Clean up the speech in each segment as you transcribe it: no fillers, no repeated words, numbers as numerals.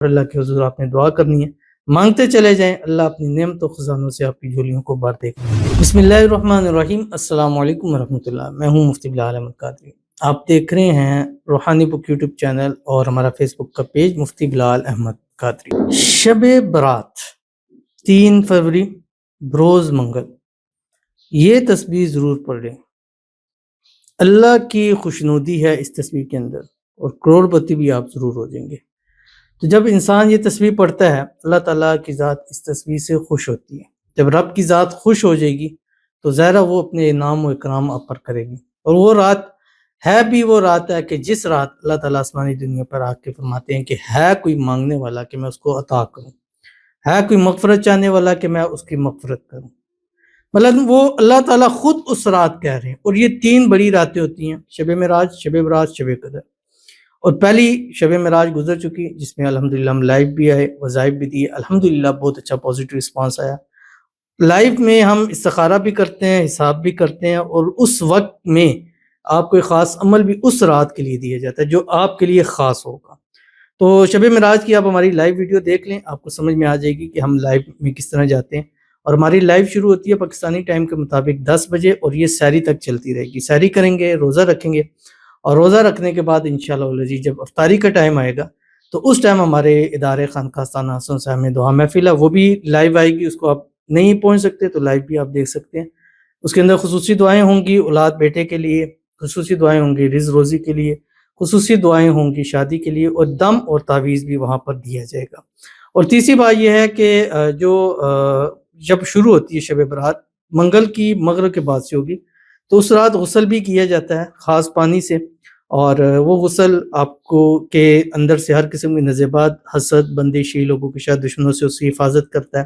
اور اللہ کے حضور آپ نے دعا کرنی ہے، مانگتے چلے جائیں، اللہ اپنی نعمت و خزانوں سے آپ کی جھولیوں کو بھر دے گا۔ بسم اللہ الرحمن الرحیم۔ السلام علیکم ورحمۃ اللہ۔ میں ہوں مفتی بلال احمد قادری۔ آپ دیکھ رہے ہیں روحانی بک یوٹیوب چینل اور ہمارا فیس بک کا پیج مفتی بلال احمد قادری۔ شب برات 3 فروری بروز منگل، یہ تسبیح ضرور پڑھ لیں۔ اللہ کی خوشنودی ہے اس تسبیح کے اندر، اور کروڑ پتی بھی آپ ضرور ہو جائیں گے۔ تو جب انسان یہ تسبیح پڑھتا ہے، اللہ تعالیٰ کی ذات اس تسبیح سے خوش ہوتی ہے۔ جب رب کی ذات خوش ہو جائے گی تو ظاہر وہ اپنے انعام و اکرام آپ پر کرے گی، اور وہ رات ہے بھی وہ رات ہے کہ جس رات اللہ تعالیٰ آسمانی دنیا پر آ کے فرماتے ہیں کہ ہے کوئی مانگنے والا کہ میں اس کو عطا کروں، ہے کوئی مغفرت چاہنے والا کہ میں اس کی مغفرت کروں۔ مطلب وہ اللہ تعالیٰ خود اس رات کہہ رہے ہیں، اور یہ 3 بڑی راتیں ہوتی ہیں: شب معراج، شب برات، شب قدر۔ اور پہلی شب معراج گزر چکی، جس میں الحمدللہ ہم لائیو بھی آئے، وظائف بھی دیے، الحمدللہ بہت اچھا پازیٹیو رسپانس آیا۔ لائیو میں ہم استخارہ بھی کرتے ہیں، حساب بھی کرتے ہیں، اور اس وقت میں آپ کو ایک خاص عمل بھی اس رات کے لیے دیا جاتا ہے جو آپ کے لیے خاص ہوگا۔ تو شب معراج کی آپ ہماری لائیو ویڈیو دیکھ لیں، آپ کو سمجھ میں آ جائے گی کہ ہم لائیو میں کس طرح جاتے ہیں۔ اور ہماری لائیو شروع ہوتی ہے پاکستانی ٹائم کے مطابق 10 بجے، اور یہ سحری تک چلتی رہے گی۔ سحری کریں گے، روزہ رکھیں گے، اور روزہ رکھنے کے بعد انشاءاللہ جب افطاری کا ٹائم آئے گا تو اس ٹائم ہمارے ادارے خانقاہ ثنا حسن صاحب میں دعا محفل ہے، وہ بھی لائیو آئے گی۔ اس کو آپ نہیں پہنچ سکتے تو لائیو بھی آپ دیکھ سکتے ہیں۔ اس کے اندر خصوصی دعائیں ہوں گی اولاد بیٹے کے لیے، خصوصی دعائیں ہوں گی رزق روزی کے لیے، خصوصی دعائیں ہوں گی شادی کے لیے، اور دم اور تعویذ بھی وہاں پر دیا جائے گا۔ اور تیسری بات یہ ہے کہ جب شروع ہوتی ہے شب برات منگل کی مغرب کے بعد سے ہوگی، تو اس رات غسل بھی کیا جاتا ہے خاص پانی سے، اور وہ غسل آپ کو کے اندر سے ہر قسم کی نزیبات، حسد، بندشی، لوگوں کے شاید دشمنوں سے اس کی حفاظت کرتا ہے،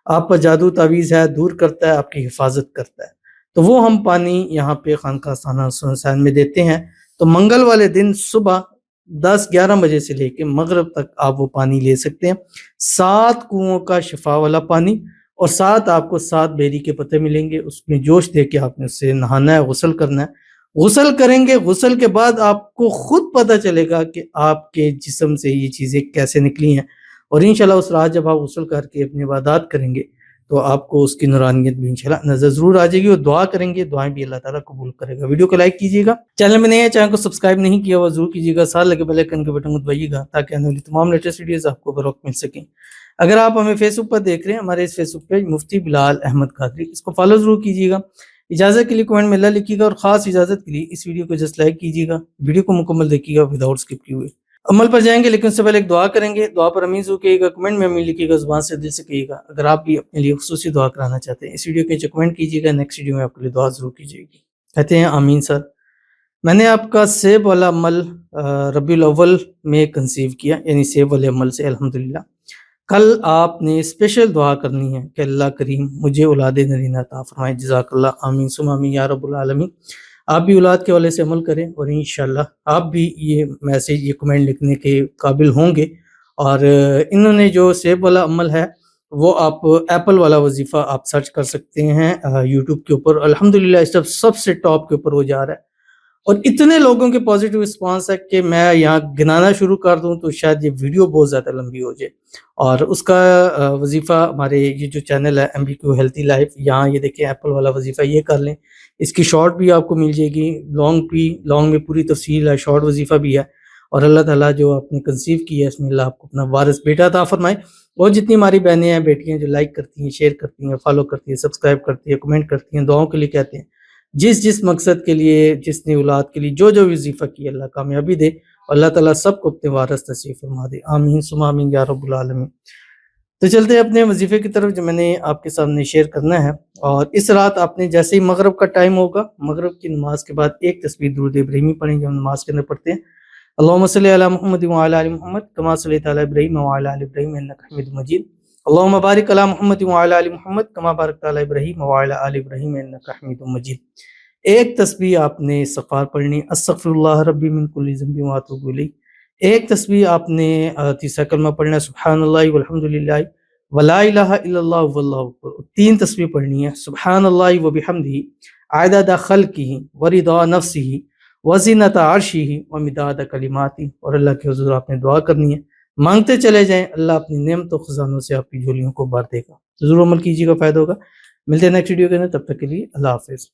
آپ پر جادو تعویذ ہے دور کرتا ہے، آپ کی حفاظت کرتا ہے۔ تو وہ ہم پانی یہاں پہ خانقاہ ثنا حسین میں دیتے ہیں۔ تو منگل والے دن صبح 10-11 بجے سے لے کے مغرب تک آپ وہ پانی لے سکتے ہیں۔ 7 کنوؤں کا شفا والا پانی، اور 7 آپ کو 7 بیری کے پتے ملیں گے، اس میں جوش دے کے آپ نے اس سے نہانا ہے، غسل کرنا ہے۔ غسل کریں گے، غسل کے بعد آپ کو خود پتہ چلے گا کہ آپ کے جسم سے یہ چیزیں کیسے نکلی ہیں، اور انشاءاللہ اس رات جب آپ غسل کر کے اپنی عبادات کریں گے تو آپ کو اس کی نورانیت بھی انشاءاللہ نظر ضرور آ جائے گی، اور دعا کریں گے، دعائیں بھی اللہ تعالیٰ قبول کرے گا۔ ویڈیو کو لائک کیجیے گا، چینل میں نئے ہیں چینل کو سبسکرائب نہیں کیا ہوا ضرور کیجیے گا، ساتھ لگے بیل آئیکن کے بٹن کو دبائیے گا تاکہ آنے والی تمام لیٹسٹ ویڈیوز آپ کو بروقت مل سکیں۔ اگر آپ ہمیں فیس بک پر دیکھ رہے ہیں، ہمارے اس فیس بک پیج مفتی بلال احمد قادری، اس کو فالو ضرور کیجیے گا۔ اجازت کے لیے کمنٹ میں اللہ لکھیے گا، اور خاص اجازت کے لیے اس ویڈیو کو جسٹ لائک کیجیے گا، ویڈیو کو مکمل دیکھیے گا وداؤٹ اسکپ کیے ہوئے۔ عمل پر جائیں گے لیکن اس سے پہلے ایک دعا کریں گے۔ دعا پر امین ضرور کہیے گا، کمنٹ میں امین لکھیے گا، زبان سے دل سے کہیے گا۔ اگر آپ بھی اپنے لیے خصوصی دعا کرانا چاہتے ہیں، اس ویڈیو کے نیچے کمنٹ کیجیے گا، نیکسٹ ویڈیو میں آپ کے لیے دعا ضرور کی جائے گی۔ کہتے ہیں آمین سر۔ میں نے آپ کا سیب والا عمل ربیع الاول میں کنسیو کیا، یعنی سیب والے عمل سے الحمدللہ۔ کل آپ نے اسپیشل دعا کرنی ہے کہ اللہ کریم مجھے اولاد نرینہ عطا فرمائے۔ جزاک اللہ، آمین ثم آمین یا رب العالمین۔ آپ بھی اولاد کے حوالے سے عمل کریں، اور انشاءاللہ آپ بھی یہ میسیج، یہ کمنٹ لکھنے کے قابل ہوں گے۔ اور انہوں نے جو سیب والا عمل ہے وہ آپ ایپل والا وظیفہ آپ سرچ کر سکتے ہیں یوٹیوب کے اوپر، الحمدللہ اس وقت سب سے ٹاپ کے اوپر وہ جا رہا ہے، اور اتنے لوگوں کے پازیٹیو رسپانس ہے کہ میں یہاں گنانا شروع کر دوں تو شاید یہ ویڈیو بہت زیادہ لمبی ہو جائے۔ اور اس کا وظیفہ ہمارے یہ جو چینل ہے MBQ ہیلتھی لائف، یہاں یہ دیکھیں ایپل والا وظیفہ یہ کر لیں، اس کی شارٹ بھی آپ کو مل جائے گی، لانگ میں پوری تفصیل ہے، شارٹ وظیفہ بھی ہے۔ اور اللہ تعالیٰ جو آپ نے کنسیو کی ہے، اس میں اللہ آپ کو اپنا وارث بیٹا عطا فرمائے۔ اور جتنی ہماری بہنیں ہیں، بیٹیاں جو لائک کرتی ہیں، شیئر کرتی ہیں، فالو کرتی ہیں، سبسکرائب کرتی ہیں، کمنٹ کرتی ہیں، دعاؤں کے لیے کہتے ہیں، جس مقصد کے لیے، جس نے اولاد کے لیے جو وظیفہ کی، اللہ کامیابی دے، اور اللہ تعالیٰ سب کو اپنے وارث نصیب فرما دے، آمین ثم آمین یا رب العالمین۔ تو چلتے ہیں اپنے وظیفے کی طرف جو میں نے آپ کے سامنے شیئر کرنا ہے۔ اور اس رات آپ نے جیسے ہی مغرب کا ٹائم ہوگا، مغرب کی نماز کے بعد ایک تسبیح درود ابراہیمی پڑھیں جو ہم نماز کے اندر پڑھتے ہیں: اللہم صلی علی محمد وعلی آل محمد کما صلیت علی ابراہیم وعلی آل ابراہیم انک حمید مجید، اللہم بارک علی محمد وعلی آل محمد کما بارکت علی ابراہیم وعلی آل ابراہیم انک حمید مجید۔ ایک تسبیح آپ نے استغفار پڑھنی، استغفر اللہ ربی من کل ذنب واتوب الیہ۔ ایک تسبیح آپ نے تیسرا کلمہ پڑھنا ہے، سبحان اللہ والحمدللہ ولا الہ الا اللہ واللہ اکبر۔ 3 تسبیح پڑھنی ہے، سبحان اللہ وبحمدہ عدد خلقہ ورضا نفسہ وزنۃ عرشہ ومداد کلماتہ۔ اور اللہ کے حضور آپ نے دعا کرنی ہے، مانگتے چلے جائیں، اللہ اپنی نعمتوں خزانوں سے آپ کی جھولیوں کو بھر دے گا۔ تو ضرور عمل کیجیے گا، فائدہ ہوگا۔ ملتے ہیں نیکسٹ ویڈیو کے اندر، تب تک کے لیے اللہ حافظ۔